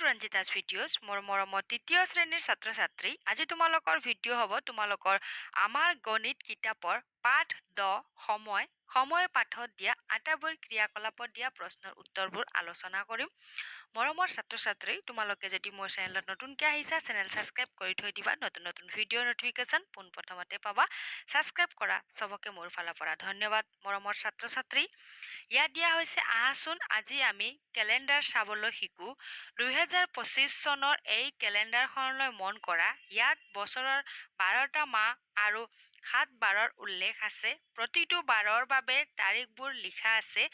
Two ৰঞ্জিতাছ videos মোৰ মৰমৰ তৃতীয় শ্ৰেণীৰ ছাত্ৰ ছাত্ৰী আজি তোমালোকৰ ভিডিঅ' হ'ব তোমালোকৰ আমাৰ গণিত কিতাপৰ পাঠ 10 সময় পাঠত দিয়া আটাইবোৰ ক্ৰিয়াকলাপত দিয়া প্ৰশ্নৰ উত্তৰবোৰ আলোচনা কৰিম মৰমৰ ছাত্ৰ ছাত্ৰী তোমালোকে যদি মোৰ চেনেলত নতুনকৈ আহিছা চেনেল ছাবস্ক্ৰাইব কৰি থৈ দিবা নতুন নতুন ভিডিঅ'ৰ নটিফিকেশ্যন পোনপ্ৰথমতে পাবা ছাবস্ক্ৰাইব কৰা চবকে মোৰ ফালৰ পৰা ধন্যবাদ মৰমৰ ছাত্ৰ ছাত্ৰী ইয়াত দিয়া হৈছে আহাচোন আজি আমি কেলেণ্ডাৰ চাবলৈ শিকো 2025 চনৰ এই কেলেণ্ডাৰখনলৈ মন কৰা ইয়াত বছৰৰ 12টা মাহ আৰু 7 বাৰৰ উল্লেখ আছে প্ৰতিটো বাৰৰ বাবে তাৰিখবোৰ লিখা আছে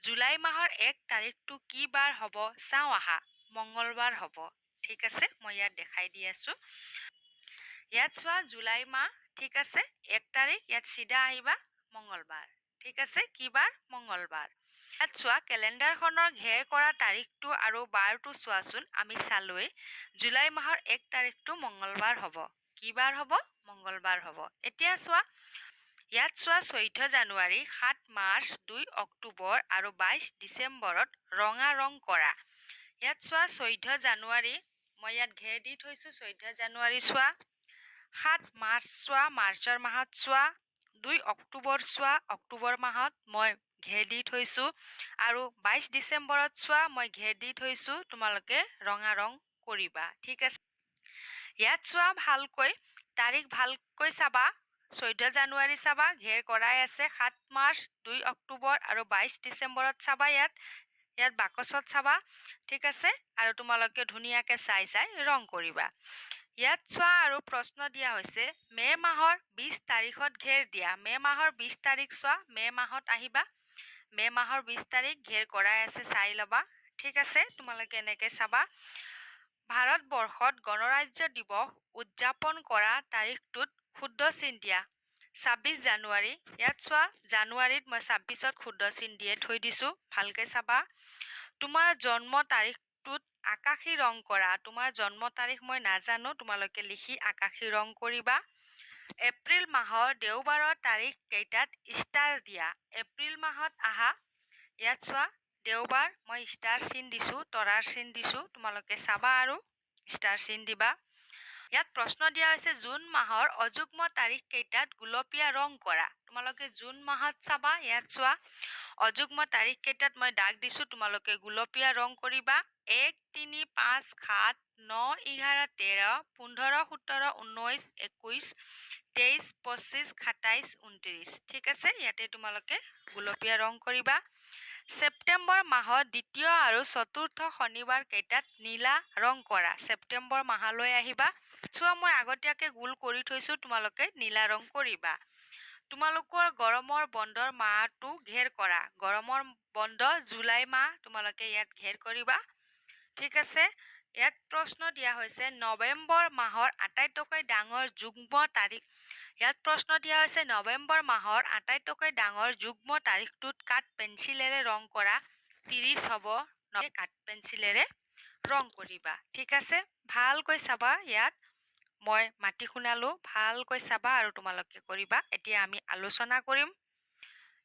জুলাই মাহৰ 1 তাৰিখটো কি বাৰ হ'ব চাওঁ আহা মঙ্গলবাৰ হ'ব ঠিক আছে মই ইয়াত দেখাই দি আছো ইয়াত চোৱা জুলাই মাহ ঠিক আছে 1 তাৰিখ ইয়াত সিধা আহিবা মঙ্গলবাৰ ঠিক আছে কি বাৰ মঙ্গলবাৰ ইয়াত চোৱা কেলেণ্ডাৰখনৰ ঘেৰ কৰা তাৰিখটো আৰু বাৰটো চোৱাচোন আমি চালোৱেই জুলাই মাহৰ 1 তাৰিখটো মঙ্গলবাৰ হ'ব কি বাৰ হ'ব মঙ্গলবাৰ হ'ব এতিয়া চোৱা ইয়াত চোৱা 14 জানুৱাৰী 7 মাৰ্চ 2 অক্টোবৰ আৰু 22 ডিচেম্বৰত ৰঙা ৰং কৰা ইয়াত চোৱা 14 জানুৱাৰী মই ইয়াত ঘেৰ দি থৈছো 14 জানুৱাৰী চোৱা 7 মাৰ্চ চোৱা মাৰ্চৰ মাহত চোৱা 2 অক্টোবৰ চোৱা অক্টোবৰ মাহত মই ঘেৰ দি থৈছো আৰু 22 ডিচেম্বৰত চোৱা মই ঘেৰ দি থৈছো তোমালোকে ৰঙা ৰং কৰিবা ঠিক আছে ইয়াত চোৱা ভালকৈ তাৰিখ ভালকৈ চাবা 14 জানুৱাৰী চাবা ঘেৰ কৰাই আছে 7 মাৰ্চ 2 অক্টোবৰ আৰু 22 ডিচেম্বৰত চাবা ইয়াত বাকচত চাবা ঠিক আছে আৰু তোমালোকে ধুনীয়াকৈ চাই ৰং কৰিবা ইয়াত চোৱা আৰু প্ৰশ্ন দিয়া হৈছে মে মাহৰ 20 তাৰিখত ঘেৰ দিয়া মে মাহৰ 20 তাৰিখ চোৱা মে মাহত আহিবা মে মাহৰ 20 তাৰিখ ঘেৰ কৰাই আছে চাই ল'বা ঠিক আছে তোমালোকে এনেকৈ চাবা ভাৰতবৰ্ষত গণৰাজ্য দিৱস উদযাপন কৰা তাৰিখটোত শুদ্ধ চিন দিয়া 26 জানুৱাৰী ইয়াত চোৱা জানুৱাৰীত মই 26ত শুদ্ধ চিন দিয়ে থৈ দিছো ভালকৈ চাবা তোমাৰ জন্ম তাৰিখটোত আকাশী ৰং কৰা তোমাৰ জন্ম তাৰিখ মই নাজানো তোমালোকে লিখি আকাশী ৰং কৰিবা এপ্ৰিল মাহৰ দেওবাৰৰ তাৰিখ কেইটাত ষ্টাৰ দিয়া এপ্ৰিল মাহত আহা ইয়াত চোৱা দেওবাৰ মই ষ্টাৰ চিন দিছো তৰাৰ চিন দিছো তোমালোকে চাবা আৰু ষ্টাৰ চিন দিবা ইয়াত প্ৰশ্ন দিয়া হৈছে জুন মাহৰ অযুগ্ম তাৰিখ কেইটাত গুলপীয়া ৰং কৰা তোমালোকে জুন মাহত চাবা ইয়াত চোৱা অযুগ্ম তাৰিখ কেইটাত মই দাগ দিছো তোমালোকে গুলপীয়া ৰং কৰিবা 1 3 5 7 9 11 13 15 17 19 21 23 25 27 29 ঠিক আছে ইয়াতে তোমালোকে গুলপীয়া ৰং কৰিবা ছেপ্টেম্বৰ মাহত দ্বিতীয় আৰু চতুৰ্থ শনিবাৰ কেইটাত নীলা ৰং কৰা ছেপ্টেম্বৰ মাহলৈ আহিবা চোৱা মই আগতীয়াকৈ গোল কৰি থৈছো তোমালোকে নীলা ৰং কৰিবা তোমালোকৰ গৰমৰ বন্ধৰ মাহটো ঘেৰ কৰা গৰমৰ বন্ধ জুলাই মাহ তোমালোকে ইয়াত ঘেৰ কৰিবা ঠিক আছে ইয়াত প্ৰশ্ন দিয়া হৈছে নৱেম্বৰ মাহৰ আটাইতকৈ ডাঙৰ যুগ্ম তাৰিখ ইয়াত প্ৰশ্ন দিয়া হৈছে নৱেম্বৰ মাহৰ আটাইতকৈ ডাঙৰ যুগ্ম তাৰিখটোত কাঠ পেঞ্চিলেৰে ৰং কৰা 30 হ'ব কাঠ পেঞ্চিলেৰে ৰং কৰিবা ঠিক আছে ভালকৈ চাবা ইয়াত মই মাটি শুনালো ভালকৈ চাবা আৰু তোমালোকে কৰিবা এতিয়া আমি আলোচনা কৰিম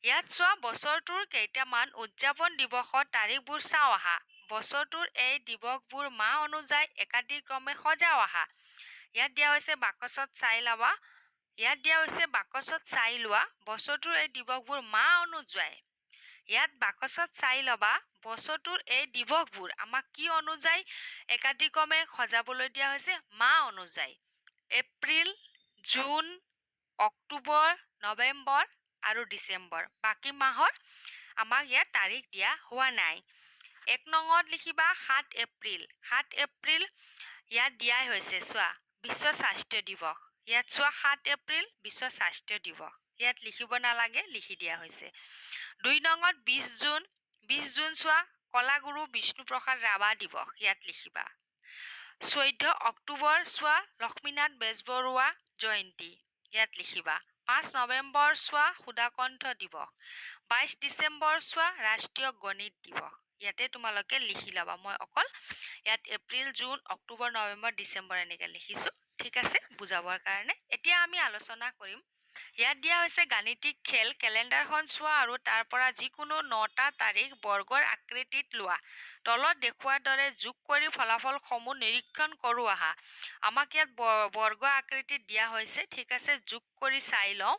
ইয়াত চোৱা বছৰটোৰ কেইটামান উদযাপন দিৱসৰ তাৰিখবোৰ চাওঁ আহা বছৰটোৰ এই দিৱসবোৰ মাহ অনুযায়ী একাধিক্ৰমে সজাও আহা ইয়াত দিয়া হৈছে বাকচত চাই লবা ইয়াত দিয়া হৈছে বাকচত চাই লোৱা বছৰটোৰ এই দিৱসবোৰ মাহ অনুযায়ী ইয়াত বাকচত চাই ল'বা বছৰটোৰ এই দিৱসবোৰ আমাক কি অনুযায়ী একাধিক্ৰমে সজাবলৈ দিয়া হৈছে মাহ অনুযায়ী এপ্ৰিল জুন অক্টোবৰ নৱেম্বৰ আৰু ডিচেম্বৰ বাকী মাহৰ আমাক ইয়াত তাৰিখ দিয়া হোৱা নাই 1 নঙত লিখিবা 7 এপ্ৰিল ইয়াত দিয়া হৈছে চোৱা বিশ্ব স্বাস্থ্য দিৱস ইয়াত চোৱা 7 এপ্ৰিল বিশ্ব স্বাস্থ্য দিৱস ইয়াত লিখিব নালাগে লিখি দিয়া হৈছে 2 নঙত 20 জুন চোৱা কলাগুৰু বিষ্ণুপ্ৰসাদ ৰাভা দিৱস ইয়াত লিখিবা 14 অক্টোবৰ চোৱা লক্ষ্মীনাথ বেজবৰুৱা জয়ন্তী ইয়াত লিখিবা 5 নৱেম্বৰ চোৱা সুধাকণ্ঠ দিৱস 22 ডিচেম্বৰ চোৱা ৰাষ্ট্ৰীয় গণিত দিৱস ইয়াতে তোমালোকে লিখি ল'বা মই অকল ইয়াত এপ্ৰিল জুন অক্টোবৰ নৱেম্বৰ ডিচেম্বৰ এনেকৈ লিখিছো ঠিক আছে বুজাবৰ কাৰণে এতিয়া আমি আলোচনা কৰিম ইয়াত দিয়া হৈছে গাণিতিক খেল কেলেণ্ডাৰখন চোৱা আৰু তাৰ পৰা যিকোনো 9টা তাৰিখ বৰ্গৰ আকৃতিত লোৱা। তলত দেখুওৱাৰ দৰে যোগ কৰি ফলাফলসমূহ নিৰীক্ষণ কৰোঁ আহা। আমাক ইয়াত বৰ্গ আকৃতিত দিয়া হৈছে, ঠিক আছে। যোগ কৰি চাই লওঁ।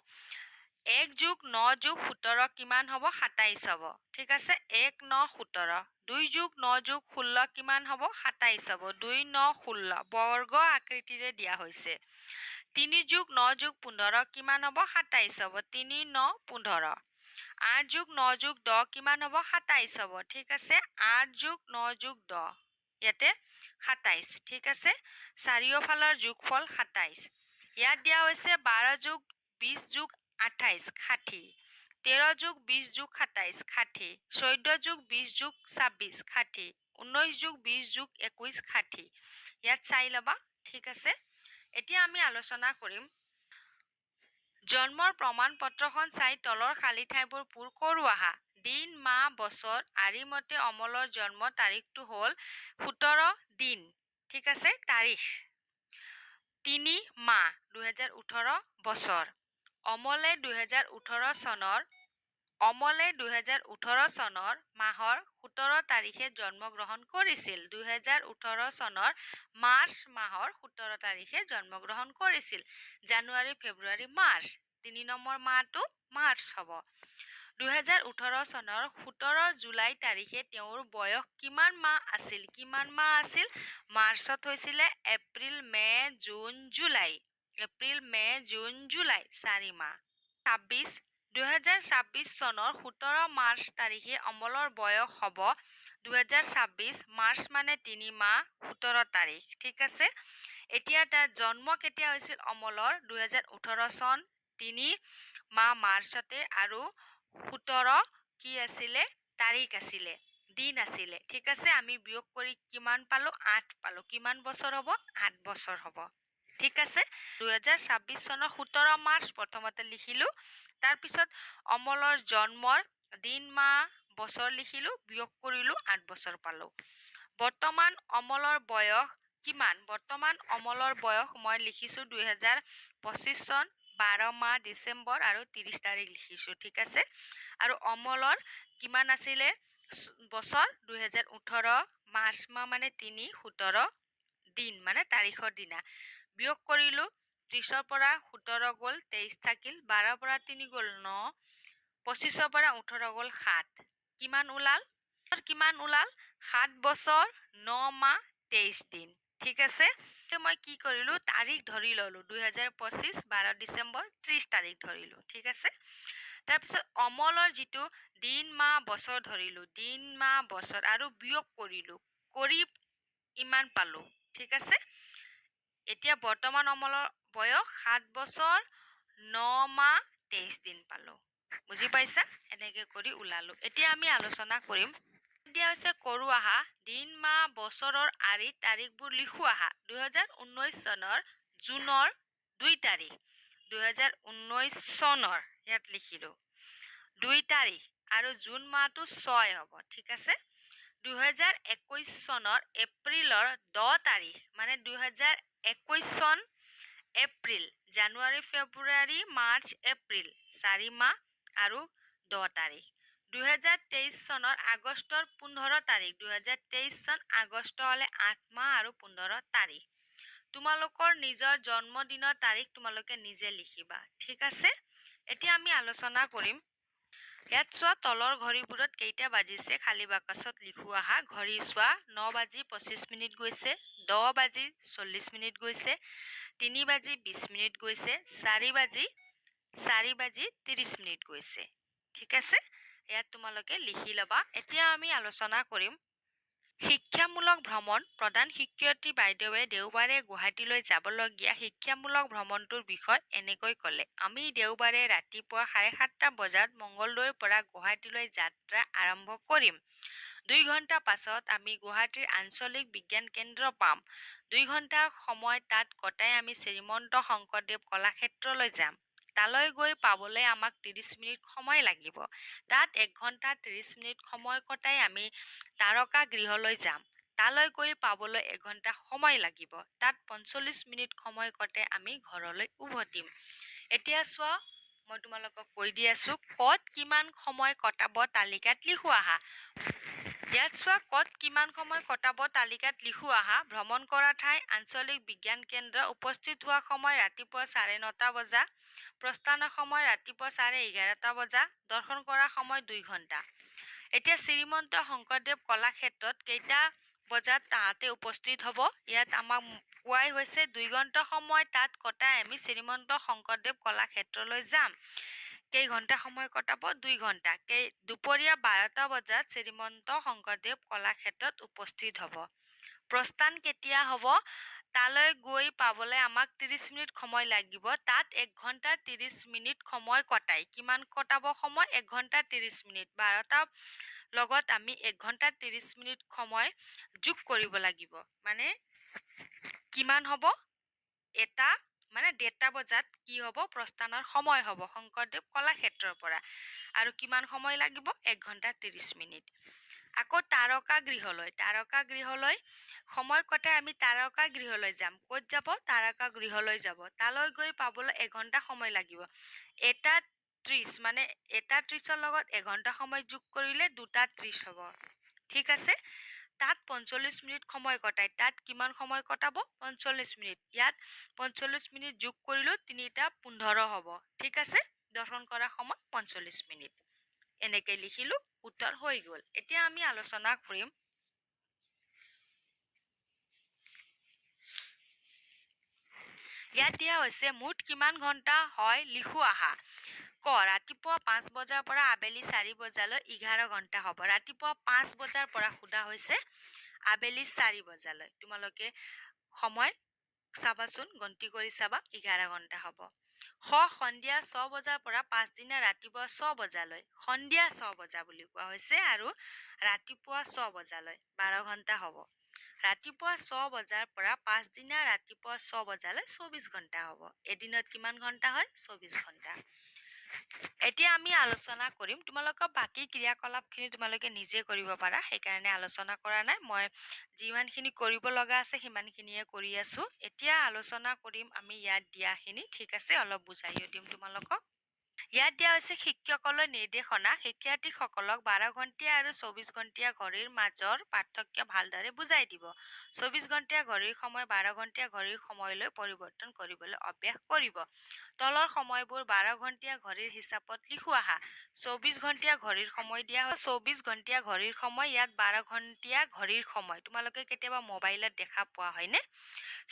1 যোগ 9 যোগ 17 কিমান হ'ব? 27 হ'ব, ঠিক আছে। 1 9 17। 2 যোগ 9 যোগ 16 কিমান হ'ব? 27 হ'ব। 2 9 16 বৰ্গ আকৃতিৰে দিয়া হৈছে। 3 যোগ 9 যোগ 15 কিমান হ'ব? 27 হ'ব। 3 9 15। 8 যোগ 9 যোগ 10 কিমান হ'ব? 27 হ'ব, ঠিক আছে। 8 যোগ 9 যোগ 10 ইয়াতে 27, ঠিক আছে। চাৰিওফালৰ যোগফল 27। ইয়াত দিয়া হৈছে 12 যোগ 20 যোগ 28 60। 13 যোগ 20 যোগ 27 60। 14 যোগ 20 যোগ 26 60। 19 যোগ 20 যোগ 21 60। ইয়াত চাই ল'বা, ঠিক আছে। এতিয়া আমি আলোচনা কৰিম জন্মৰ প্ৰমাণ পত্ৰখন চাই তলৰ খালী ঠাইবোৰ পূৰ কৰোঁ আহা। দিন মাহ বছৰ আৰিমতে অমলৰ জন্ম তাৰিখটো হ'ল 17 দিন, ঠিক আছে। তাৰিখ 3 মাহ 2018 বছৰ। অমলে 2018 চনৰ মাহৰ 17 তাৰিখে জন্মগ্ৰহণ কৰিছিল। 2018 চনৰ মাৰ্চ মাহৰ 17 তাৰিখে জন্মগ্ৰহণ কৰিছিল। জানুৱাৰী ফেব্ৰুৱাৰী মাৰ্চ 3 নম্বৰ মাহটো মাৰ্চ হ'ব। 2018 চনৰ 17 জুলাই তাৰিখে তেওঁৰ বয়স কিমান মাহ আছিল? কিমান মাহ আছিল? মাৰ্চত হৈছিলে এপ্ৰিল মে' জুন জুলাই। এপ্ৰিল মে' জুন জুলাই 4 মাহ। 2026 চনৰ 17 মাৰ্চ তাৰিখে অমলৰ বয়স হ'ব 2026 মাৰ্চ মানে 3 মাহ 17 তাৰিখ, ঠিক আছে। এতিয়া তাৰ জন্ম কেতিয়া হৈছিল অমলৰ? 2018 চন 3 মাহ মাৰ্চতে আৰু 17 কি আছিলে? তাৰিখ আছিলে, দিন আছিলে, ঠিক আছে। আমি বিয়োগ কৰি কিমান পালো? 8 পালো। কিমান বছৰ হ'ব? 8 বছৰ হ'ব, ঠিক আছে। 2026 চনৰ 17 মাৰ্চ প্ৰথমতে লিখিলো, তাৰপিছত অমলৰ জন্মৰ দিন মাহ বছৰ লিখিলো, বিয়োগ কৰিলো, 8 বছৰ পালো। বৰ্তমান অমলৰ বয়স কিমান? বৰ্তমান অমলৰ বয়স মই লিখিছো 2025 চন 12 মাহ ডিচেম্বৰ আৰু 30 তাৰিখ লিখিছো, ঠিক আছে। আৰু অমলৰ কিমান আছিলে বছৰ? 2018 মাৰ্চ মাহ মানে 3 17 দিন মানে তাৰিখৰ দিনা। বিয়োগ কৰিলো, 30ৰ পৰা 17 গ'ল 23 থাকিল, 12ৰ পৰা 3 গ'ল 9, 25ৰ পৰা 18 গ'ল 7। কিমান ওলাল? 7 বছৰ 9 মাহ 23 দিন, ঠিক আছে। মই কি কৰিলো? তাৰিখ ধৰি ললো 2025 12 ডিচেম্বৰ 30 তাৰিখ ধৰিলো, ঠিক আছে। তাৰপিছত অমলৰ যিটো দিন মাহ বছৰ ধৰিলো, দিন মাহ বছৰ আৰু বিয়োগ কৰিলো, কৰি ইমান পালো, ঠিক আছে। এতিয়া বৰ্তমান অমলৰ বয়স 7 বছৰ 9 মাহ 23 দিন পালো। বুজি পাইছা? এনেকে কৰি ওলালো। এতিয়া আমি আলোচনা কৰিম। দিয়া হৈছে কৰো আহা। দিন মাহ বছৰৰ আৰি তাৰিখবোৰ লিখো আহা। 2019 চনৰ জুনৰ 2 তাৰিখ। 2019 চনৰ ইয়াত লিখিলো 2 তাৰিখ আৰু জুন মাহটো 6 হ'ব, ঠিক আছে। 2021 চনৰ এপ্ৰিলৰ 10 তাৰিখ মানে 2021 চন এপ্ৰিল, জানুৱাৰী ফেব্ৰুৱাৰী মাৰ্চ এপ্ৰিল 4 মাহ আৰু 10 তাৰিখ। 2023 চনৰ আগষ্টৰ 15 তাৰিখ। 2023 চন আগষ্ট হ'লে 8 মাহ আৰু 15 তাৰিখ। তোমালোকৰ নিজৰ জন্মদিনৰ তাৰিখ তোমালোকে নিজে লিখিবা, ঠিক আছে। এতিয়া আমি আলোচনা কৰিম। ইয়াত চোৱা তলৰ ঘড়ীবোৰত কেইটা বাজিছে খালী বাকচত লিখো আহা। ঘড়ী চোৱা 9 বাজি 25 মিনিট গৈছে, 10 বাজি 40 মিনিট গৈছে, 3 বাজি 20 মিনিট গৈছে, 4 বাজি 30 মিনিট গৈছে, ঠিক আছে। ইয়াত তোমালোকে লিখি ল'বা। এতিয়া আমি আলোচনা কৰিম শিক্ষামূলক ভ্ৰমণ। প্ৰধান শিক্ষয়িত্ৰী বাইদেৱে দেওবাৰে গুৱাহাটীলৈ যাবলগীয়া শিক্ষামূলক ভ্ৰমণটোৰ বিষয় এনেকৈ ক'লে। আমি দেওবাৰে ৰাতিপুৱা 7:30 বজাত মংগলদৈৰ পৰা গুৱাহাটীলৈ যাত্ৰা আৰম্ভ কৰিম। 2 ঘণ্টা পাছত আমি গুৱাহাটীৰ আঞ্চলিক বিজ্ঞান কেন্দ্ৰ পাম। 2 ঘণ্টা সময় তাত কটাই আমি শ্ৰীমন্ত শংকৰদেৱ কলাক্ষেত্ৰলৈ যাম। তালৈ গৈ পাবলৈ আমাক 30 মিনিট সময় লাগিব। তাত 1 ঘণ্টা 30 মিনিট সময় কটাই আমি তাৰকা গৃহলৈ যাম। তালৈ গৈ পাবলৈ 1 ঘণ্টা সময় লাগিব। তাত 45 মিনিট সময় কটাই আমি ঘৰলৈ উভতিম। এতিয়া চোৱা মই তোমালোকক কৈ দি আছো ক'ত কিমান সময় কটাব তালিকাত লিখো আহা। ইয়াত চোৱা ক'ত কিমান সময় কটাব তালিকাত লিখো আহা। ভ্ৰমণ কৰা ঠাই আঞ্চলিক বিজ্ঞান কেন্দ্ৰ, উপস্থিত হোৱা সময় ৰাতিপুৱা 9:30 বজা, প্ৰস্থানৰ সময় ৰাতিপুৱা 11:30 বজা, দৰ্শন কৰা সময় 2 ঘণ্টা। এতিয়া শ্ৰীমন্ত শংকৰদেৱ কলাক্ষেত্ৰত কেইটা বজাত তাহাঁতে উপস্থিত হ'ব? ইয়াত আমাক কোৱাই হৈছে 2 ঘণ্টা সময় তাত কটাই আমি শ্ৰীমন্ত শংকৰদেৱ কলাক্ষেত্ৰলৈ যাম। কেই ঘণ্টা সময় কটাব? 2 ঘণ্টা। দুপৰীয়া 12টা বজাত শ্ৰীমন্ত শংকৰদেৱ কলাক্ষেত্ৰত উপস্থিত হ'ব। প্ৰস্থান কেতিয়া হ'ব? তালৈ গৈ পাবলৈ আমাক 30 মিনিট সময় লাগিব। তাত 1 ঘণ্টা 30 মিনিট সময় কটাই কিমান কটাব সময়? 1 ঘণ্টা 30 মিনিট। 12টা লগত আমি 1 ঘণ্টা 30 মিনিট সময় যোগ কৰিব লাগিব। মানে কিমান হ'ব? এটা মানে 1:30 বজাত কি হ'ব? প্ৰস্থানৰ সময় হ'ব শংকৰদেৱ কলাক্ষেত্ৰৰ পৰা। আৰু কিমান সময় লাগিব? 1 ঘণ্টা 30 মিনিট। আকৌ তাৰকা গৃহলৈ সময় কটাই আমি তাৰকা গৃহলৈ যাম। ক'ত যাব? তাৰকা গৃহলৈ যাব। তালৈ গৈ পাবলৈ 1 ঘণ্টা সময় লাগিব। 1:30 মানে 1:30ৰ লগত 1 ঘণ্টা সময় যোগ কৰিলে 2:30 হ'ব। ঠিক আছে? তাত 45 মিনিট সময় কটাই। তাত কিমান সময় কটাব? 45 মিনিট। ইয়াত 45 মিনিট যোগ কৰিলেও 3:15 হ'ব। ঠিক আছে? দৰ্শন কৰা সময় 45 মিনিট। এনেকৈ লিখিলো, উত্তৰ হৈ গ'ল। এতিয়া আমি আলোচনা কৰিম ইয়াত দিয়া হৈছে মুঠ কিমান ঘণ্টা হয় লিখো আহা। ৰাতিপুৱা 5 বজাৰ পৰা আবেলি 4 বজালৈ 11 ঘণ্টা হ'ব। ৰাতিপুৱা 5 বজাৰ পৰা সোধা হৈছে আবেলি 4 বজালৈ। তোমালোকে সময় চাবাচোন, গন্তি কৰি চাবা, 11 ঘণ্টা হ'ব। সন্ধিয়া 6 বজাৰ পৰা পাছদিনা ৰাতিপুৱা 6 বজালৈ। সন্ধিয়া 6 বজা বুলি কোৱা হৈছে আৰু ৰাতিপুৱা 6 বজালৈ 12 ঘণ্টা হ'ব। ৰাতিপুৱা 6 বজাৰ পৰা পাছদিনা ৰাতিপুৱা 6 বজালৈ 24 ঘণ্টা হ'ব। এদিনত কিমান ঘণ্টা হয়? 24 ঘণ্টা। এতিয়া আমি আলোচনা কৰিম। তোমালোকৰ বাকী ক্ৰিয়াকলাপখিনি তোমালোকে নিজে কৰিব পাৰা, সেইকাৰণে আলোচনা কৰা নাই। মই যিমানখিনি কৰিব লগা আছে সিমানখিনিয়ে কৰি আছো। এতিয়া আলোচনা কৰিম আমি ইয়াত দিয়াখিনি। ঠিক আছে? অলপ বুজাইও দিম তোমালোকক। ইয়াত দিয়া হৈছে শিক্ষকলৈ নিৰ্দেশনা। শিক্ষাৰ্থীসকলক 12 ঘণ্টীয়া আৰু 24 ঘণ্টীয়া ঘড়ীৰ মাজৰ পাৰ্থক্য ভালদৰে বুজাই দিব। 24 ঘণ্টীয়া ঘড়ীৰ সময় 12 ঘণ্টীয়া ঘড়ীৰ সময়লৈ পৰিৱৰ্তন কৰিবলৈ অভ্যাস কৰিব। তলৰ সময়বোৰ 12 ঘণ্টীয়া ঘড়ীৰ হিচাপত লিখো আহা। 24 ঘণ্টীয়া ঘড়ীৰ সময় দিয়া হয়। 24 ঘণ্টীয়া ঘড়ীৰ সময়, ইয়াত 12 ঘণ্টীয়া ঘড়ীৰ সময়। তোমালোকে কেতিয়াবা মোবাইলত দেখা পোৱা হয়নে?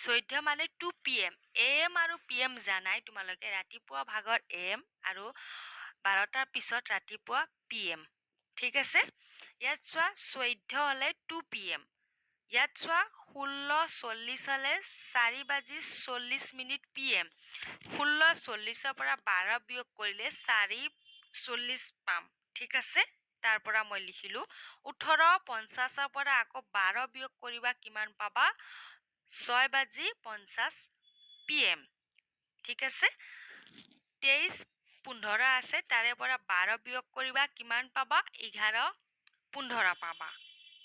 14 মানে 2 PM। AM আৰু PM জানাই তোমালোকে, ৰাতিপুৱা ভাগৰ AM আৰু 12টাৰ পিছত ৰাতিপুৱা PM। ঠিক আছে? ইয়াত চোৱা 14 হ'লে 2 PM। ইয়াত চোৱা 16:40 হ'লে 4:40 PM। 16:40ৰ পৰা 12 বিয়োগ কৰিলে 4:40 পাম। ঠিক আছে? তাৰ পৰা মই লিখিলো 18:50ৰ পৰা আকৌ 12 বিয়োগ কৰিবা, কিমান পাবা? 6:50 PM। ঠিক আছে? 23:15 আছে, তাৰে পৰা 12 বিয়োগ কৰিবা, কিমান পাবা? 11:15 পাবা।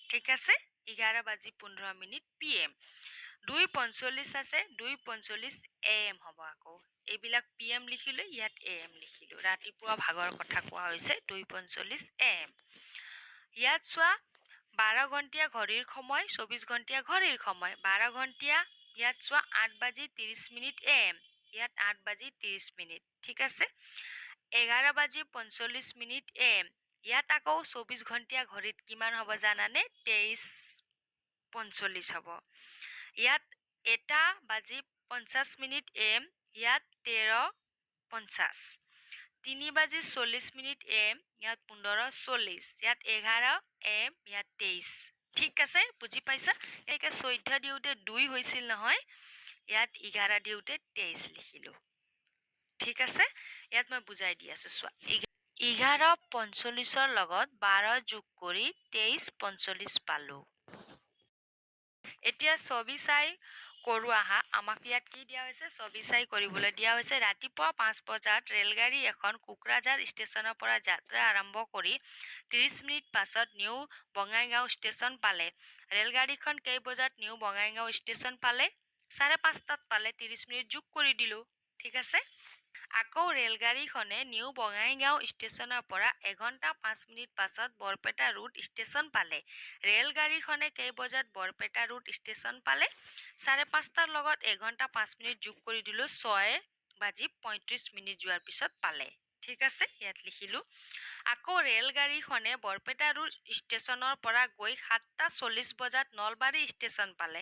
ঠিক আছে? 11:15 PM। 2:45 আছে, 2:45 AM হ'ব। আকৌ এইবিলাক PM লিখিলো, ইয়াত AM লিখিলো। ৰাতিপুৱা ভাগৰ কথা কোৱা হৈছে 2:45 AM। ইয়াত চোৱা 12 ঘণ্টীয়া ঘড়ীৰ সময়, 24 ঘণ্টীয়া ঘড়ীৰ সময়। 12 ঘণ্টীয়া, ইয়াত চোৱা 8:30 AM। ইয়াত 8:30। ঠিক আছে? 11:45 AM। ইয়াত আকৌ 24 ঘণ্টীয়া ঘড়ীত কিমান হ'ব জানানে? 23:45 হ'ব। ইয়াত 1:50 AM। ইয়াত 13:50। 3:40 AM। ইয়াত 15:40। ইয়াত 11 AM। ইয়াত 23। ঠিক আছে? বুজি পাইছা? এনেকৈ 14 দিওঁতে 2 হৈছিল নহয়, ইয়াত 11 দিওঁতে 23 লিখিলো। ঠিক আছে? ইয়াত মই বুজাই দি আছো, চোৱা। 11:45ৰ লগত 12 যোগ কৰি 23:45 পালো। এতিয়া ছবি চাই কৰো আহা। আমাক ইয়াত কি দিয়া হৈছে? ছবি চাই কৰিবলৈ দিয়া হৈছে। ৰাতিপুৱা 5 বজাত ৰেলগাড়ী এখন কোকৰাঝাৰ ষ্টেচনৰ পৰা যাত্ৰা আৰম্ভ কৰি 30 মিনিট পাছত নিউ বঙাইগাঁও ষ্টেচন পালে। ৰেলগাড়ীখন কেই বজাত নিউ বঙাইগাঁও ষ্টেচন পালে? 5:30 পালে। 30 মিনিট যোগ কৰি দিলো। ঠিক আছে? আকৌ ৰেলগাড়ীখনে নিউ বঙাইগাঁও ষ্টেচনৰ পৰা 1 ঘণ্টা 5 মিনিট পাছত বৰপেটা ৰোড ষ্টেচন পালে। ৰেলগাড়ীখনে কেই বজাত বৰপেটা ৰোড ষ্টেচন পালে? 5:30টাৰ লগত 1 ঘণ্টা 5 মিনিট যোগ কৰি দিলোঁ, 6:35 যোৱাৰ পিছত পালে। ঠিক আছে, ইয়াত লিখিলোঁ। আকৌ ৰেলগাড়ীখনে বৰপেটা ৰোড ষ্টেচনৰ পৰা গৈ 7:40 বজাত নলবাৰী ষ্টেচন পালে।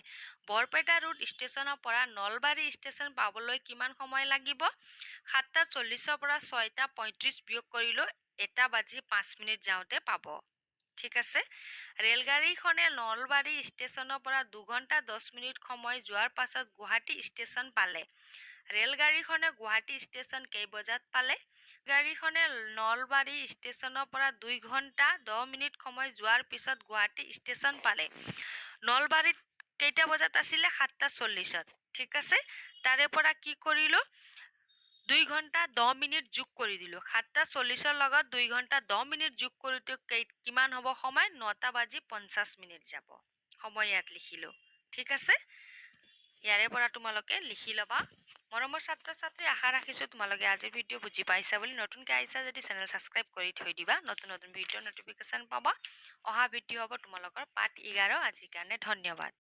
বৰপেটা ৰোড ষ্টেচনৰ পৰা নলবাৰী ষ্টেচন পাবলৈ কিমান সময় লাগিব? 7:40ৰ পৰা 6:35 বিয়োগ কৰিলোঁ, 1:05 যাওঁতে পাব। ঠিক আছে, ৰেলগাড়ীখনে নলবাৰী ষ্টেচনৰ পৰা 2 ঘণ্টা 10 মিনিট সময় যোৱাৰ পাছত গুৱাহাটী ষ্টেচন পালে। ৰেলগাড়ীখনে গুৱাহাটী ষ্টেচন কেই বজাত পালে? গাড়ীখনে নলবাৰী ষ্টেচনৰ পৰা 2 ঘণ্টা 10 মিনিট সময় যোৱাৰ পিছত গুৱাহাটী ষ্টেচন পালে। নলবাৰীত কেইটা বজাত আছিলে? 7:40ত। ঠিক আছে, তাৰে পৰা কি কৰিলোঁ? 2 ঘণ্টা 10 মিনিট যোগ কৰি দিলোঁ। 7:40ৰ লগত 2 ঘণ্টা 10 মিনিট যোগ কৰোঁতে কিমান হ'ব সময়? 9:50 যাব। সময় ইয়াত লিখিলোঁ। ঠিক আছে, ইয়াৰে পৰা তোমালোকে লিখি ল'বা। মৰমৰ ছাত্ৰ ছাত্ৰী, আশা ৰাখিছোঁ তোমালোকে আজিৰ ভিডিঅ' বুজি পাইছা বুলি। নতুনকৈ আহিছা যদি চেনেল ছাবস্ক্ৰাইব কৰি থৈ দিবা, নতুন নতুন ভিডিঅ'ৰ নটিফিকেশ্যন পাবা। অহা ভিডিঅ' হ'ব তোমালোকৰ পাৰ্ট 11। আজিৰ কাৰণে ধন্যবাদ।